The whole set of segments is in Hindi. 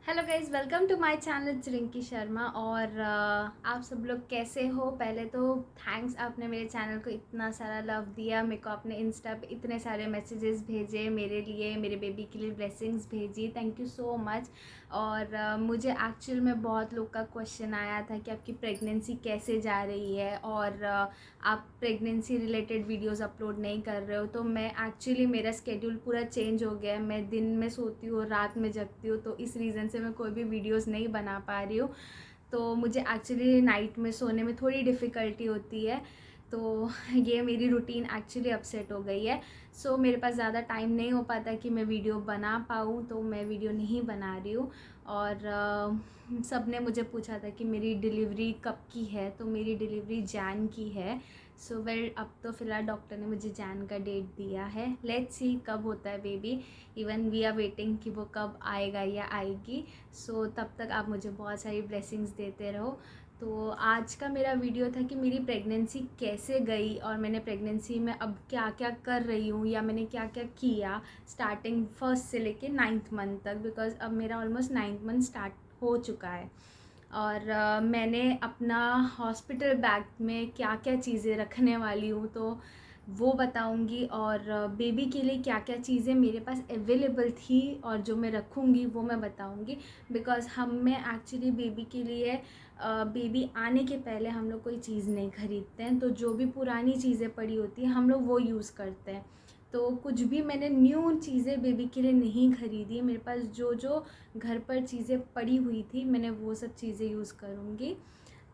Hello guys, welcome to my channel Rinki Sharma. और आप सब लोग कैसे हो? पहले तो थैंक्स, आपने मेरे चैनल को इतना सारा लव दिया। मेरे को आपने इंस्टा पे इतने सारे मैसेजेस भेजे मेरे लिए, मेरे बेबी के लिए ब्लेसिंग्स भेजी। Thank you so much. और मुझे एक्चुअल में बहुत लोग का क्वेश्चन आया था कि आपकी प्रेगनेंसी कैसे जा रही है और आप प्रेगनेंसी रिलेटेड वीडियोस अपलोड नहीं कर रहे हो। तो मैं एक्चुअली, मेरा स्केड्यूल पूरा चेंज हो गया है। मैं दिन में सोती हूँ, रात में जगती हूँ, तो इस रीज़न से मैं कोई भी वीडियोस नहीं बना पा रही हूँ। तो मुझे एक्चुअली नाइट में सोने में थोड़ी डिफ़िकल्टी होती है। तो ये मेरी रूटीन एक्चुअली अपसेट हो गई है। सो मेरे पास ज़्यादा टाइम नहीं हो पाता कि मैं वीडियो बना पाऊँ, तो मैं वीडियो नहीं बना रही हूँ। और सब ने मुझे पूछा था कि मेरी डिलीवरी कब की है, तो मेरी डिलीवरी जैन की है। सो वेल, अब तो फ़िलहाल डॉक्टर ने मुझे जैन का डेट दिया है। लेट्स सी कब होता है baby. Even we are waiting कि वो कब आएगा या आएगी। सो तब तक आप मुझे बहुत सारी ब्लेसिंग्स देते रहो। तो आज का मेरा वीडियो था कि मेरी प्रेगनेंसी कैसे गई और मैंने प्रेगनेंसी में अब क्या क्या कर रही हूँ या मैंने क्या क्या किया स्टार्टिंग फर्स्ट से लेके 9th मंथ तक, बिकॉज़ अब मेरा ऑलमोस्ट 9th मंथ स्टार्ट हो चुका है। और मैंने अपना हॉस्पिटल बैग में क्या क्या चीज़ें रखने वाली हूँ तो वो बताऊँगी। और बेबी के लिए क्या क्या चीज़ें मेरे पास अवेलेबल थी और जो मैं रखूँगी वो मैं बताऊँगी। बिकॉज़ हम में एक्चुअली बेबी के लिए बेबी आने के पहले हम लोग कोई चीज़ नहीं ख़रीदते हैं, तो जो भी पुरानी चीज़ें पड़ी होती हैं हम लोग वो यूज़ करते हैं। तो कुछ भी मैंने न्यू चीज़ें बेबी के लिए नहीं ख़रीदी। मेरे पास जो जो घर पर चीज़ें पड़ी हुई थी मैंने वो सब चीज़ें यूज़ करूँगी।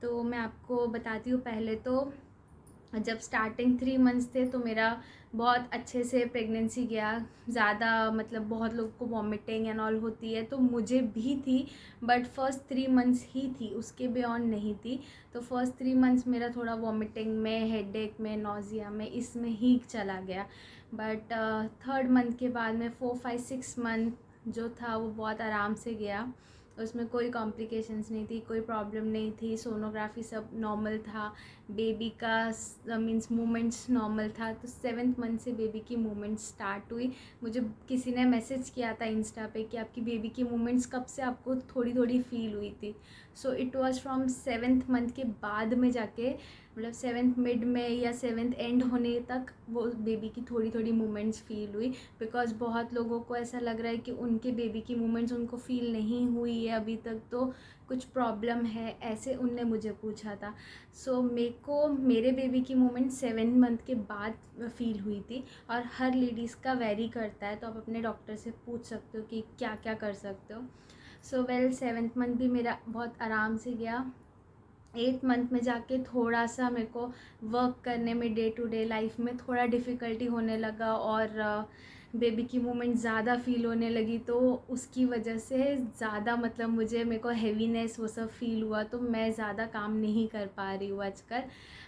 तो मैं आपको बताती हूँ। पहले तो जब स्टार्टिंग 3 मंथ्स थे तो मेरा बहुत अच्छे से प्रेगनेंसी गया। ज़्यादा मतलब बहुत लोगों को वॉमिटिंग एंड ऑल होती है, तो मुझे भी थी, बट फर्स्ट 3 मंथ्स ही थी, उसके बियॉन्ड नहीं थी। तो फर्स्ट 3 मंथ्स मेरा थोड़ा वॉमिटिंग में, हेडेक में, नोज़िया में, इसमें ही चला गया। बट थर्ड मंथ के बाद में 4 5 6 मंथ जो था वो बहुत आराम से गया। उसमें कोई कॉम्प्लिकेशंस नहीं थी, कोई प्रॉब्लम नहीं थी। सोनोग्राफी सब नॉर्मल था। बेबी का मीन्स मूवमेंट्स नॉर्मल था। तो 7th मंथ से बेबी की मूवमेंट्स स्टार्ट हुई। मुझे किसी ने मैसेज किया था इंस्टा पे कि आपकी बेबी की मूवमेंट्स कब से आपको थोड़ी थोड़ी फील हुई थी। So it was from 7th month के बाद में जाके, मतलब 7th मिड में या 7th एंड होने तक वो बेबी की थोड़ी थोड़ी मूवमेंट्स फील हुई। बिकॉज़ बहुत लोगों को ऐसा लग रहा है कि उनके बेबी की मूवमेंट्स उनको फील नहीं हुई है अभी तक, तो कुछ प्रॉब्लम है, ऐसे उनने मुझे पूछा था। सो मेरे को मेरे बेबी की मूवमेंट 7 मंथ के बाद फील हुई थी। और हर लेडीज़ का वेरी करता है, तो आप अपने डॉक्टर से पूछ सकते हो कि क्या क्या कर सकते हो। सो वेल, 7th मंथ भी मेरा बहुत आराम से गया। 8th मंथ में जाके थोड़ा सा मेरे को वर्क करने में, डे टू डे लाइफ में थोड़ा डिफ़िकल्टी होने लगा और बेबी की मूवमेंट ज़्यादा फील होने लगी। तो उसकी वजह से ज़्यादा मतलब मेरे को हैवीनेस वो सब फील हुआ, तो मैं ज़्यादा काम नहीं कर पा रही हूँ आजकल।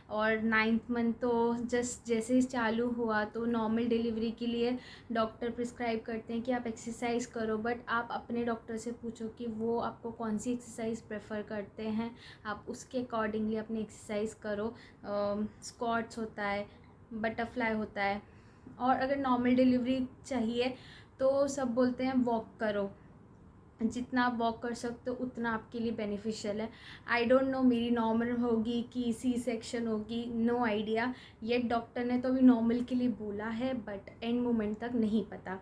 और 9th मंथ तो जस्ट जैसे ही चालू हुआ तो नॉर्मल डिलीवरी के लिए डॉक्टर प्रिस्क्राइब करते हैं कि आप एक्सरसाइज करो, बट आप अपने डॉक्टर से पूछो कि वो आपको कौन सी एक्सरसाइज प्रेफर करते हैं, आप उसके अकॉर्डिंगली अपनी एक्सरसाइज करो। स्क्वाट्स होता है, बटरफ्लाई होता है। और अगर नॉर्मल डिलीवरी चाहिए तो सब बोलते हैं वॉक करो, जितना आप वॉक कर सकते हो उतना आपके लिए बेनिफिशियल है। आई डोंट नो मेरी नॉर्मल होगी कि सी सेक्शन होगी, नो आइडिया। ये डॉक्टर ने तो अभी नॉर्मल के लिए बोला है, बट एंड मोमेंट तक नहीं पता।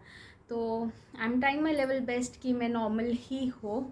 तो I am trying my level best कि मैं नॉर्मल ही हो।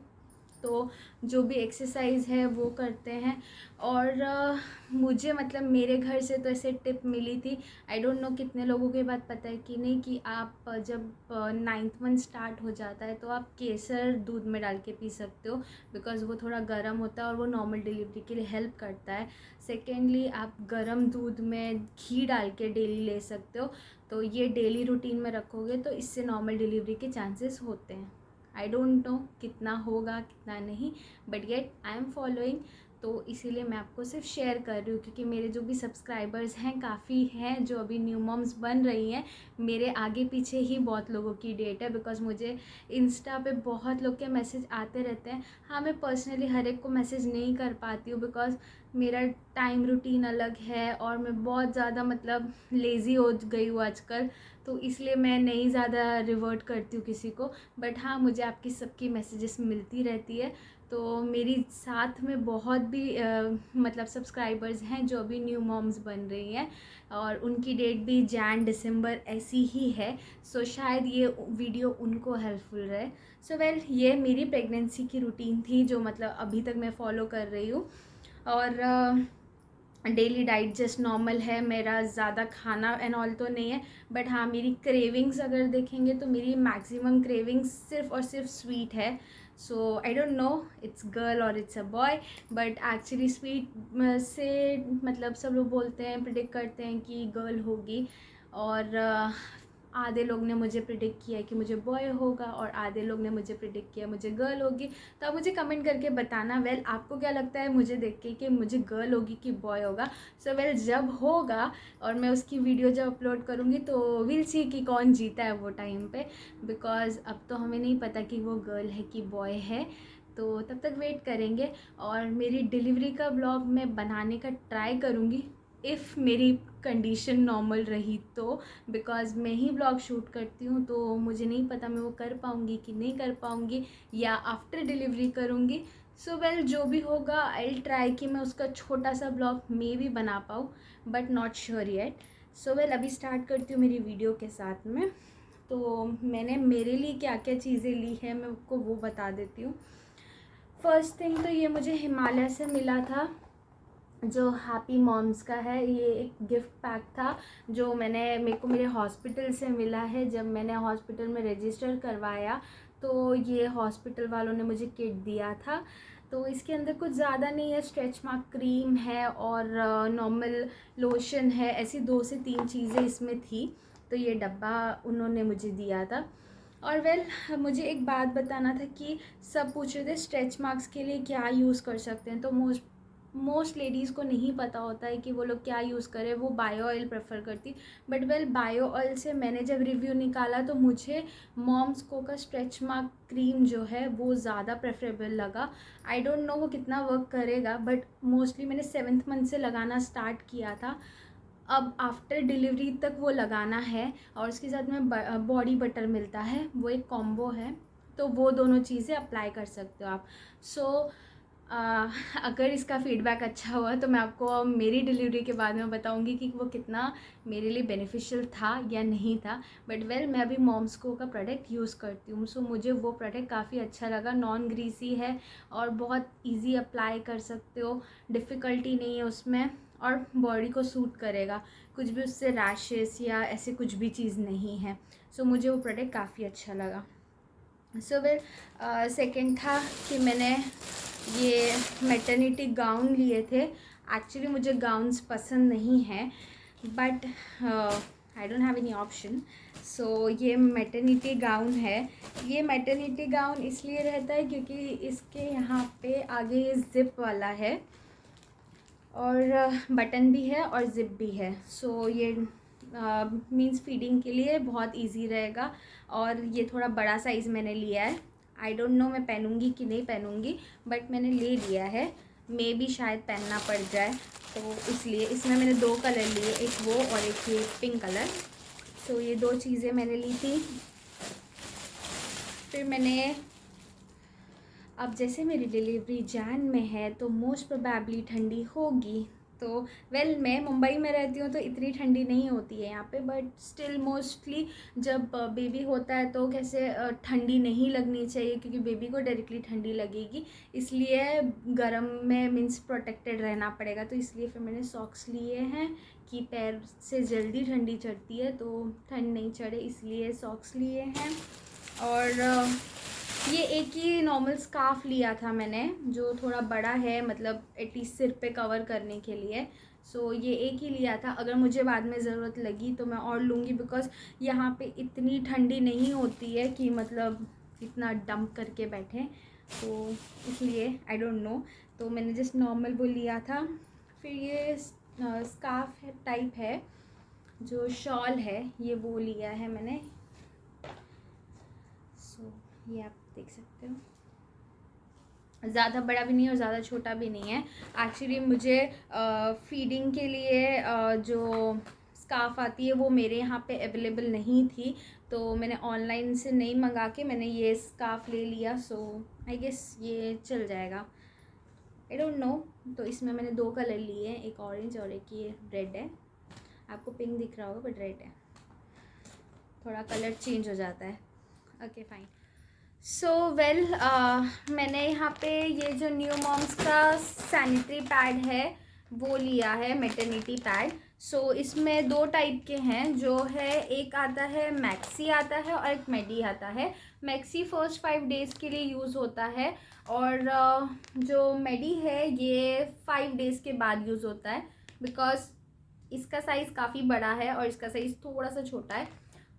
तो जो भी एक्सरसाइज है वो करते हैं। और मुझे मतलब मेरे घर से तो ऐसे टिप मिली थी। आई डोंट नो कितने लोगों के बात पता है कि नहीं, कि आप जब 9th मंथ स्टार्ट हो जाता है तो आप केसर दूध में डाल के पी सकते हो, बिकॉज़ वो थोड़ा गर्म होता है और वो नॉर्मल डिलीवरी के लिए हेल्प करता है। सेकेंडली, आप गर्म दूध में घी डाल के डेली ले सकते हो। तो ये डेली रूटीन में रखोगे तो इससे नॉर्मल डिलीवरी के चांसेस होते हैं। आई डोंट नो कितना होगा कितना नहीं, but yet I am following. तो इसीलिए मैं आपको सिर्फ शेयर कर रही हूँ, क्योंकि मेरे जो भी सब्सक्राइबर्स हैं काफ़ी हैं जो अभी न्यू मॉम्स बन रही हैं। मेरे आगे पीछे ही बहुत लोगों की डेट है, बिकॉज़ मुझे इंस्टा पे बहुत लोग के मैसेज आते रहते हैं। हाँ, मैं पर्सनली हर एक को मैसेज नहीं कर पाती हूँ, बिकॉज़ मेरा टाइम रूटीन अलग है और मैं बहुत ज़्यादा मतलब लेज़ी हो गई हूँ आजकल, तो इसलिए मैं नहीं ज़्यादा रिवर्ट करती हूँ किसी को। बट हाँ, मुझे आपकी सबकी मैसेजेस मिलती रहती है। तो मेरी साथ में बहुत भी मतलब सब्सक्राइबर्स हैं जो अभी न्यू मॉम्स बन रही हैं, और उनकी डेट भी जैन दिसंबर ऐसी ही है। सो शायद ये वीडियो उनको हेल्पफुल रहे। सो वेल, ये मेरी प्रेगनेंसी की रूटीन थी जो मतलब अभी तक मैं फ़ॉलो कर रही हूँ। और डेली डाइट जस्ट नॉर्मल है मेरा, ज़्यादा खाना एंड ऑल तो नहीं है। बट हाँ, मेरी क्रेविंग्स अगर देखेंगे तो मेरी मैक्सिमम क्रेविंग्स सिर्फ और सिर्फ स्वीट है। So I don't know it's girl और it's a boy, but actually sweet से मतलब सब लोग बोलते हैं, प्रिडिक्ट करते हैं कि गर्ल होगी, और आधे लोग ने मुझे प्रिडिक्ट किया कि मुझे बॉय होगा और आधे लोग ने मुझे प्रिडिक्ट किया मुझे गर्ल होगी। तो आप मुझे कमेंट करके बताना वेल आपको क्या लगता है मुझे देख के कि मुझे गर्ल होगी कि बॉय होगा। सो वेल, जब होगा और मैं उसकी वीडियो जब अपलोड करूँगी तो विल सी कि कौन जीता है वो टाइम पे, बिकॉज़ अब तो हमें नहीं पता कि वो गर्ल है कि बॉय है। तो तब तक वेट करेंगे, और मेरी डिलीवरी का ब्लॉग मैं बनाने का ट्राई करूँगी इफ़ मेरी कंडीशन नॉर्मल रही तो, बिकॉज़ मैं ही ब्लॉग शूट करती हूँ, तो मुझे नहीं पता मैं वो कर पाऊँगी कि नहीं कर पाऊँगी या आफ्टर डिलीवरी करूँगी। सो वेल, जो भी होगा आई विल ट्राई कि मैं उसका छोटा सा ब्लॉग मे भी बना पाऊँ, but not sure yet. So well, अभी स्टार्ट करती हूँ मेरी वीडियो के साथ में। तो मैंने मेरे लिए क्या क्या चीज़ें ली हैं मैं आपको वो बता देती हूँ। फर्स्ट थिंग तो ये मुझे हिमालय से मिला था, जो हैप्पी मॉम्स का है। ये एक गिफ्ट पैक था जो मेरे को मेरे हॉस्पिटल से मिला है। जब मैंने हॉस्पिटल में रजिस्टर करवाया तो ये हॉस्पिटल वालों ने मुझे किट दिया था। तो इसके अंदर कुछ ज़्यादा नहीं है, स्ट्रेच मार्क क्रीम है और नॉर्मल लोशन है, ऐसी 2 से 3 चीज़ें इसमें थी। तो ये डब्बा उन्होंने मुझे दिया था। और वेल, मुझे एक बात बताना था कि सब पूछ रहे थे स्ट्रेच मार्क्स के लिए क्या यूज़ कर सकते हैं। तो मोस्ट लेडीज़ को नहीं पता होता है कि वो लोग क्या यूज़ करें, वो बायो ऑयल प्रेफर करती। बट वेल, बायो ऑयल से मैंने जब रिव्यू निकाला तो मुझे मॉम्स को का स्ट्रेच मार्क क्रीम जो है वो ज़्यादा प्रेफरेबल लगा। आई डोंट नो वो कितना वर्क करेगा, बट मोस्टली मैंने 7th मंथ से लगाना स्टार्ट किया था। अब आफ्टर डिलीवरी तक वो लगाना है, और उसके साथ में बॉडी बटर मिलता है, वो एक कॉम्बो है। तो वो दोनों चीज़ें अप्लाई कर सकते हो आप। सो अगर इसका फ़ीडबैक अच्छा हुआ तो मैं आपको मेरी डिलीवरी के बाद में बताऊंगी कि वो कितना मेरे लिए बेनिफिशियल था या नहीं था। बट वेल, मैं अभी मॉम्सको का प्रोडक्ट यूज़ करती हूँ, सो मुझे वो प्रोडक्ट काफ़ी अच्छा लगा। नॉन ग्रीसी है और बहुत इजी अप्लाई कर सकते हो, डिफ़िकल्टी नहीं है उसमें, और बॉडी को सूट करेगा। कुछ भी उससे रैशेस या ऐसे कुछ भी चीज़ नहीं है। सो मुझे वो प्रोडक्ट काफ़ी अच्छा लगा। सो वेल, सेकेंड था कि मैंने ये मैटरनिटी गाउन लिए थे। एक्चुअली मुझे गाउन्स पसंद नहीं है, but I don't have any option. So ये मैटरनिटी गाउन है। ये मैटरनिटी गाउन इसलिए रहता है क्योंकि इसके यहाँ पे आगे ये ज़िप वाला है, और बटन भी है और ज़िप भी है। सो ये मीन्स फीडिंग के लिए बहुत इजी रहेगा। और ये थोड़ा बड़ा साइज़ मैंने लिया है। आई डोंट नो मैं पहनूंगी कि नहीं पहनूंगी, बट मैंने ले लिया है। मे भी शायद पहनना पड़ जाए, तो इसलिए इसमें मैंने 2 कलर लिए, एक वो और एक ये पिंक कलर। सो ये 2 चीज़ें मैंने ली थी। फिर मैंने, अब जैसे मेरी डिलीवरी जैन में है तो मोस्ट प्रोबेबली ठंडी होगी। तो वेल, मैं मुंबई में रहती हूँ तो इतनी ठंडी नहीं होती है यहाँ पे, बट स्टिल मोस्टली जब बेबी होता है तो कैसे ठंडी नहीं लगनी चाहिए, क्योंकि बेबी को डायरेक्टली ठंडी लगेगी, इसलिए गर्म में मीन्स प्रोटेक्टेड रहना पड़ेगा। तो इसलिए फिर मैंने सॉक्स लिए हैं कि पैर से जल्दी ठंडी चढ़ती है तो ठंड नहीं चढ़े, इसलिए सॉक्स लिए हैं। और ये एक ही नॉर्मल स्कार्फ लिया था मैंने, जो थोड़ा बड़ा है, मतलब एटलीस्ट सिर पे कवर करने के लिए। सो ये एक ही लिया था। अगर मुझे बाद में ज़रूरत लगी तो मैं और लूँगी, बिकॉज़ यहाँ पे इतनी ठंडी नहीं होती है कि मतलब इतना डंप करके बैठें। तो इसलिए आई डोंट नो, तो मैंने जस्ट नॉर्मल वो लिया था। फिर ये स्कार्फ टाइप है, जो शॉल है, ये वो लिया है मैंने। सो ये आप देख सकते हो, ज़्यादा बड़ा भी नहीं और ज़्यादा छोटा भी नहीं है। एक्चुअली मुझे फीडिंग के लिए जो स्कार्फ आती है वो मेरे यहाँ पे अवेलेबल नहीं थी, तो मैंने ऑनलाइन से नहीं मंगा के मैंने ये स्कार्फ ले लिया। सो आई गेस ये चल जाएगा, आई डोंट नो। तो इसमें मैंने 2 कलर लिए हैं, एक ऑरेंज और एक ये रेड है। आपको पिंक दिख रहा होगा बट रेड है, थोड़ा कलर चेंज हो जाता है। Okay fine. सो वेल, मैंने यहाँ पे ये जो न्यू मॉम्स का सैनिटरी पैड है वो लिया है, मैटरनिटी पैड। सो इसमें 2 टाइप के हैं, जो है एक आता है मैक्सी आता है और एक मेडी आता है। मैक्सी फर्स्ट 5 डेज़ के लिए यूज़ होता है, और जो मेडी है ये 5 डेज़ के बाद यूज़ होता है, बिकॉज़ इसका साइज़ काफ़ी बड़ा है और इसका साइज़ थोड़ा सा छोटा है।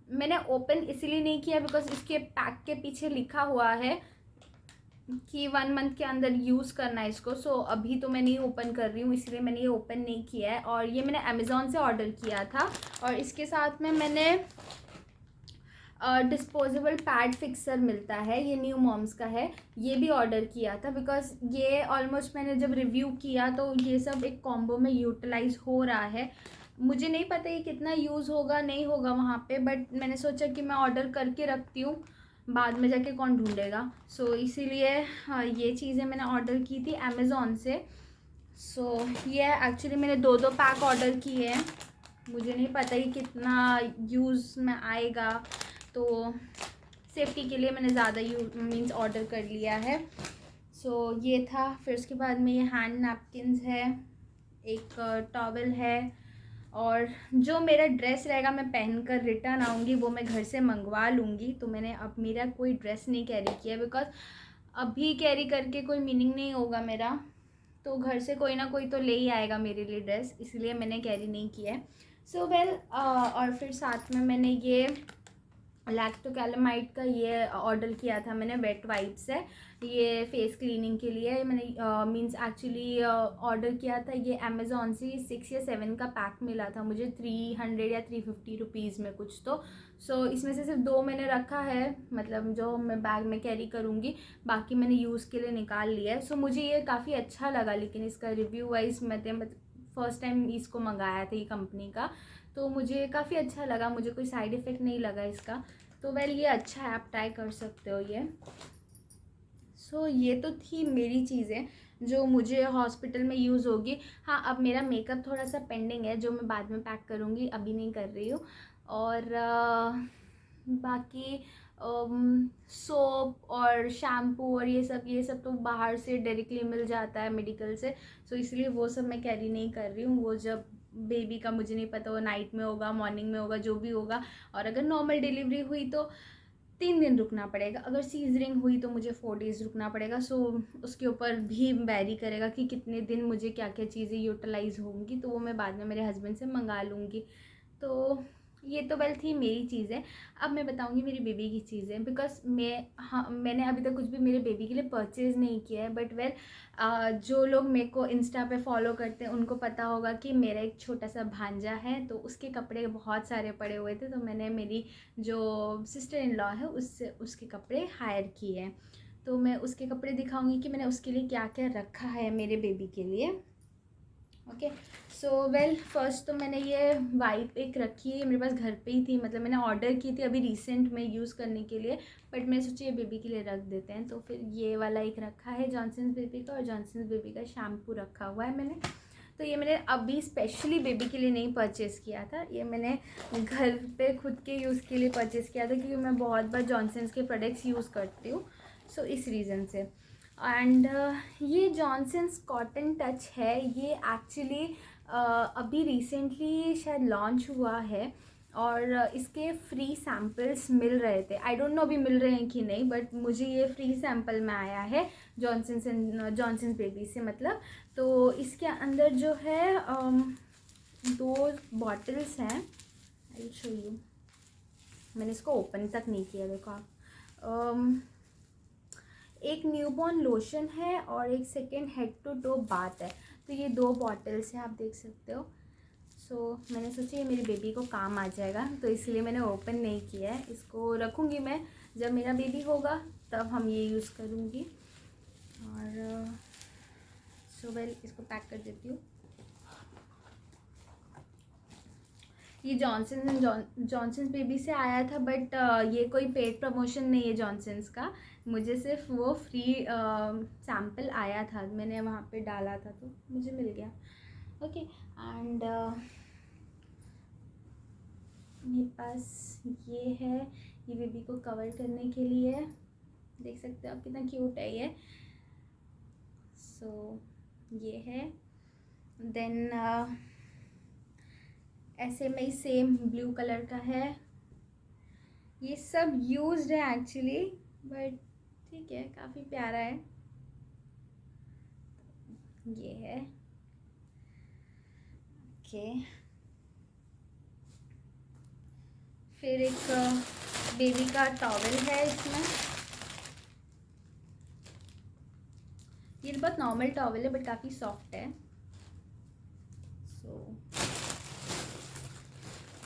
मैंने ओपन इसीलिए नहीं किया बिकॉज इसके पैक के पीछे लिखा हुआ है कि 1 मंथ के अंदर यूज़ करना है इसको। सो अभी तो मैं नहीं ओपन कर रही हूँ, इसलिए मैंने ये ओपन नहीं किया है। और ये मैंने अमेज़ॉन से ऑर्डर किया था, और इसके साथ में मैंने डिस्पोजेबल पैड फिक्सर मिलता है, ये न्यू मॉम्स का है, ये भी ऑर्डर किया था। बिकॉज ये ऑलमोस्ट मैंने जब रिव्यू किया तो ये सब एक कॉम्बो में यूटिलाइज हो रहा है। मुझे नहीं पता ये कितना यूज़ होगा नहीं होगा वहाँ पे, बट मैंने सोचा कि मैं ऑर्डर करके रखती हूँ, बाद में जाके कौन ढूंढेगा। सो इसीलिए ये चीज़ें मैंने ऑर्डर की थी अमेज़ॉन से। सो ये एक्चुअली मैंने 2 पैक ऑर्डर किए हैं, मुझे नहीं पता ये कितना यूज़ में आएगा, तो सेफ्टी के लिए मैंने ज़्यादा मीन्स ऑर्डर कर लिया है। सो ये था। फिर उसके बाद में ये हैंड नैपकिन्स है, एक टॉवल है, और जो मेरा ड्रेस रहेगा मैं पहन कर रिटर्न आऊँगी वो मैं घर से मंगवा लूँगी। तो मैंने अब मेरा कोई ड्रेस नहीं कैरी किया, बिकॉज अभी कैरी करके कोई मीनिंग नहीं होगा मेरा, तो घर से कोई ना कोई तो ले ही आएगा मेरे लिए ड्रेस, इसलिए मैंने कैरी नहीं किया है। सो वेल, और फिर साथ में मैंने ये लैक्टोकैलामाइड का ये ऑर्डर किया था मैंने, वेट वाइप्स है, ये फेस क्लीनिंग के लिए मैंने मींस एक्चुअली ऑर्डर किया था। ये अमेज़ॉन से 6 या 7 का पैक मिला था मुझे, 300 या 350 रुपीज़ में कुछ तो। सो इसमें से सिर्फ 2 मैंने रखा है, मतलब जो मैं बैग में कैरी करूँगी, बाकी मैंने यूज़ के लिए निकाल लिया है। सो मुझे ये काफ़ी अच्छा लगा, लेकिन इसका रिव्यू वाइज मैं फर्स्ट टाइम इसको मंगाया था ये कंपनी का, तो मुझे काफ़ी अच्छा लगा, मुझे कोई साइड इफ़ेक्ट नहीं लगा इसका। तो वेल ये अच्छा है, आप ट्राई कर सकते हो ये। सो ये तो थी मेरी चीज़ें जो मुझे हॉस्पिटल में यूज़ होगी। हाँ, अब मेरा मेकअप थोड़ा सा पेंडिंग है जो मैं बाद में पैक करूँगी, अभी नहीं कर रही हूँ। और बाकी सोप और शैम्पू और ये सब तो बाहर से डायरेक्टली मिल जाता है मेडिकल से, सो इसलिए वो सब मैं कैरी नहीं कर रही हूँ। वो जब बेबी का मुझे नहीं पता, वो नाइट में होगा मॉर्निंग में होगा जो भी होगा, और अगर नॉर्मल डिलीवरी हुई तो 3 दिन रुकना पड़ेगा, अगर सीजरिंग हुई तो मुझे 4 डेज़ रुकना पड़ेगा। सो उसके ऊपर भी वैरी करेगा कि कितने दिन मुझे क्या क्या चीज़ें यूटिलाइज़ होंगी, तो वो मैं बाद में मेरे हस्बैंड से मंगा लूँगी। तो ये तो वेल थी मेरी चीज़ें। अब मैं बताऊँगी मेरी बेबी की चीज़ें, बिकॉज मैंने अभी तक कुछ भी मेरे बेबी के लिए परचेज़ नहीं किया है, बट वेल जो लोग मेरे को इंस्टा पे फॉलो करते हैं उनको पता होगा कि मेरा एक छोटा सा भांजा है, तो उसके कपड़े बहुत सारे पड़े हुए थे, तो मैंने मेरी जो सिस्टर इन लॉ है उससे उसके कपड़े हायर किए हैं। तो मैं उसके कपड़े दिखाऊंगी कि मैंने उसके लिए क्या क्या रखा है मेरे बेबी के लिए। ओके, सो वेल फर्स्ट तो मैंने ये वाइप एक रखी है, मेरे पास घर पे ही थी, मतलब मैंने ऑर्डर की थी अभी रिसेंट में यूज़ करने के लिए, बट मैं सोची ये बेबी के लिए रख देते हैं, तो फिर ये वाला एक रखा है जॉनसन्स बेबी का, और जॉनसन्स बेबी का शैम्पू रखा हुआ है मैंने। तो ये मैंने अभी स्पेशली बेबी के लिए नहीं परचेज़ किया था, ये मैंने घर पे खुद के यूज़ के लिए परचेज़ किया था, क्योंकि मैं बहुत बार जॉनसन्स के प्रोडक्ट्स यूज़ करती हूँ, सो इस रीज़न से। एंड ये जॉनसन्स कॉटन टच है, ये एक्चुअली अभी रिसेंटली शायद लॉन्च हुआ है, और इसके फ्री सैम्पल्स मिल रहे थे, आई डोंट नो अभी मिल रहे हैं कि नहीं, बट मुझे ये फ्री सैम्पल में आया है जॉनसन्स बेबी से, मतलब। तो इसके अंदर जो है 2 बॉटल्स हैं, आई विल शो यू। मैंने इसको ओपन तक नहीं किया, देखो आप। एक न्यूबॉर्न लोशन है और एक second head to toe bath है। तो ये 2 बॉटल्स हैं, आप देख सकते हो। मैंने सोचा ये मेरी बेबी को काम आ जाएगा, तो इसलिए मैंने ओपन नहीं किया है। इसको रखूँगी मैं, जब मेरा बेबी होगा तब हम ये यूज़ करूँगी। और इसको पैक कर देती हूँ। ये जॉनसन्स बेबी से आया था, बट ये कोई पेड प्रमोशन नहीं है जॉनसन्स का। मुझे सिर्फ वो फ्री सैम्पल आया था, मैंने वहाँ पे डाला था तो मुझे मिल गया। ओके, एंड मेरे पास ये है, ये बेबी को कवर करने के लिए। देख सकते हो आप कितना क्यूट है ये। ये है। देन ऐसे में सेम ब्लू कलर का है। ये सब यूज्ड है एक्चुअली, बट ठीक है, काफ़ी प्यारा है। ये है। ओके, फिर एक बेबी का टॉवल है इसमें। ये बहुत नॉर्मल टॉवल है बट काफ़ी सॉफ्ट है।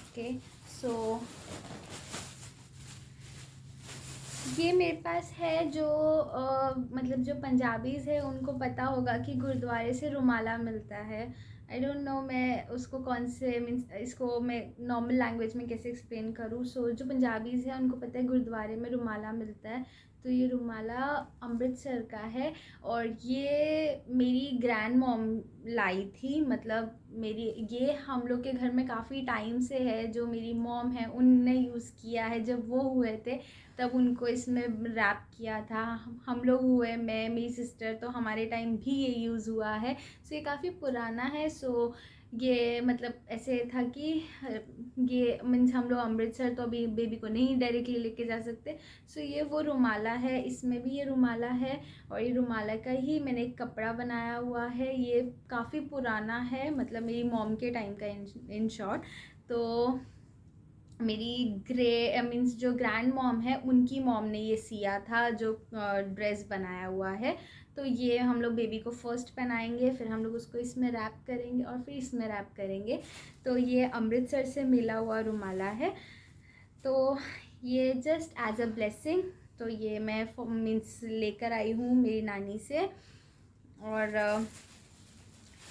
ओके, ये मेरे पास है जो मतलब जो पंजाबीज़ है उनको पता होगा कि गुरुद्वारे से रुमाला मिलता है। आई डोंट नो मैं उसको कौन से मीन्स इसको मैं नॉर्मल लैंग्वेज में कैसे एक्सप्लेन करूँ। जो पंजाबीज़ है उनको पता है गुरुद्वारे में रुमाला मिलता है। तो ये रुमाला अमृतसर का है और ये मेरी ग्रैंड मॉम लाई थी। मतलब ये हम लोग के घर में काफ़ी टाइम से है, जो मेरी मॉम है उनने यूज़ किया है। जब वो हुए थे तब उनको इसमें रैप किया था। हम लोग हुए, मैं मेरी सिस्टर, तो हमारे टाइम भी ये यूज़ हुआ है। ये काफ़ी पुराना है। ये मतलब ऐसे था कि ये मीन्स हम लोग अमृतसर तो अभी बेबी को नहीं डायरेक्टली लेके जा सकते। ये वो रुमाला है, इसमें भी ये रुमाला है और ये रुमाला का ही मैंने एक कपड़ा बनाया हुआ है। ये काफ़ी पुराना है, मतलब मेरी मॉम के टाइम का इन शॉर्ट। तो मेरी मीन्स जो ग्रैंड मॉम है उनकी मॉम ने ये सिया था, जो ड्रेस बनाया हुआ है। तो ये हम लोग बेबी को फर्स्ट पहनाएंगे, फिर हम लोग उसको इसमें रैप करेंगे और फिर इसमें रैप करेंगे। तो ये अमृतसर से मिला हुआ रुमाला है। तो ये जस्ट एज अ ब्लेसिंग, तो ये मैं मीन्स लेकर आई हूँ मेरी नानी से। और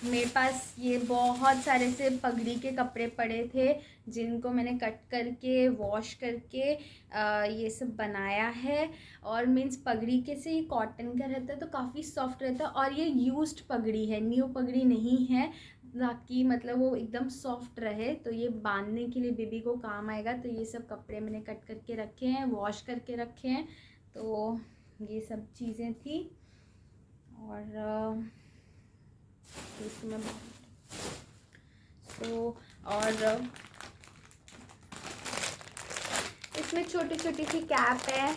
मेरे पास ये बहुत सारे से पगड़ी के कपड़े पड़े थे, जिनको मैंने कट करके वॉश करके ये सब बनाया है। और मीन्स पगड़ी के से ये कॉटन का रहता है तो काफ़ी सॉफ्ट रहता है, और ये यूज्ड पगड़ी है, न्यू पगड़ी नहीं है, ताकि मतलब वो एकदम सॉफ्ट रहे। तो ये बांधने के लिए बेबी को काम आएगा। तो ये सब कपड़े मैंने कट करके रखे हैं, वॉश करके रखे हैं। तो ये सब चीज़ें थी। और इसमें और इसमें छोटी छोटी सी कैप है,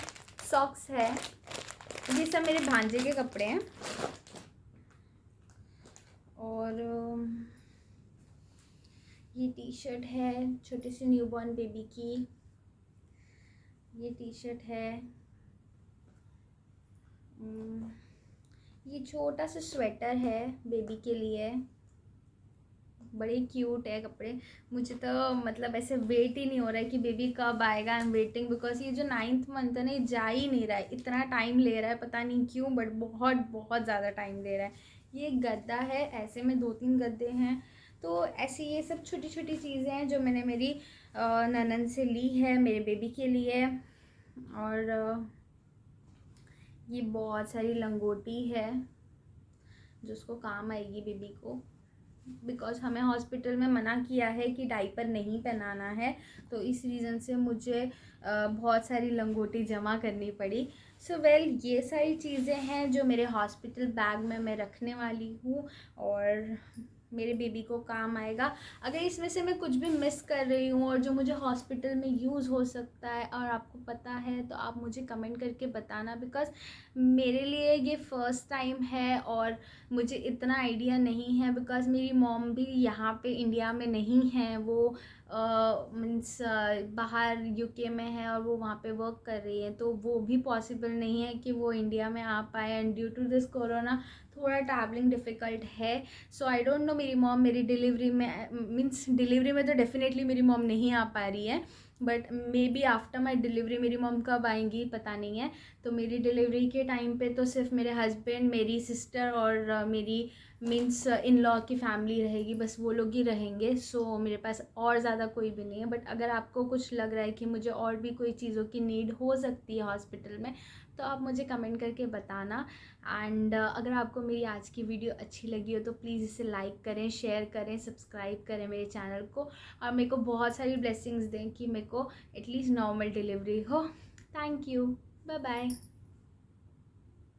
सॉक्स है। ये सब मेरे भांजे के कपड़े हैं। और ये टी शर्ट है छोटी सी न्यूबॉर्न बेबी की। ये टी शर्ट है। ये छोटा सा स्वेटर है बेबी के लिए, बड़े क्यूट है कपड़े। मुझे तो मतलब ऐसे वेट ही नहीं हो रहा है कि बेबी कब आएगा। आई एम वेटिंग बिकॉज ये जो 9th मंथ है ना, ये जा ही नहीं रहा है, इतना टाइम ले रहा है, पता नहीं क्यों, बट बहुत बहुत ज़्यादा टाइम ले रहा है। ये गद्दा है, ऐसे में 2-3 गद्दे हैं। तो ऐसी ये सब छोटी छोटी चीज़ें हैं जो मैंने मेरी ननद से ली है मेरे बेबी के लिए। और ये बहुत सारी लंगोटी है जो उसको काम आएगी बेबी को, बिकॉज हमें हॉस्पिटल में मना किया है कि डाइपर नहीं पहनाना है। तो इस रीज़न से मुझे बहुत सारी लंगोटी जमा करनी पड़ी। ये सारी चीज़ें हैं जो मेरे हॉस्पिटल बैग में मैं रखने वाली हूँ और मेरे बेबी को काम आएगा। अगर इसमें से मैं कुछ भी मिस कर रही हूँ और जो मुझे हॉस्पिटल में यूज़ हो सकता है और आपको पता है, तो आप मुझे कमेंट करके बताना। बिकॉज़ मेरे लिए ये फ़र्स्ट टाइम है और मुझे इतना आइडिया नहीं है, बिकॉज़ मेरी मॉम भी यहाँ पे इंडिया में नहीं है। वो मीन्स बाहर यूके में है और वो वहाँ पे वर्क कर रही है, तो वो भी पॉसिबल नहीं है कि वो इंडिया में आ पाए। And due to this corona थोड़ा ट्रैवलिंग डिफ़िकल्ट है। सो आई डोंट नो मेरी मॉम मेरी डिलीवरी में, मीन्स डिलीवरी में तो डेफिनेटली मेरी मॉम नहीं आ पा रही है, but may be after my delivery मेरी मॉम कब आएंगी पता नहीं है। तो मेरी डिलीवरी के टाइम पे तो सिर्फ मेरे हस्बैंड, मेरी सिस्टर और मेरी मीन्स इन लॉ की फैमिली रहेगी, बस वो लोग ही रहेंगे। सो मेरे पास और ज़्यादा कोई भी नहीं है। बट अगर आपको कुछ लग रहा है कि मुझे और भी कोई चीज़ों की नीड हो सकती है हॉस्पिटल में, तो आप मुझे कमेंट करके बताना। एंड अगर आपको मेरी आज की वीडियो अच्छी लगी हो तो प्लीज़ इसे लाइक करें, शेयर करें, सब्सक्राइब करें मेरे चैनल को, और मेरे को बहुत सारी ब्लेसिंग्स दें कि मेरे को एटलीस्ट नॉर्मल डिलीवरी हो। Thank you, bye bye.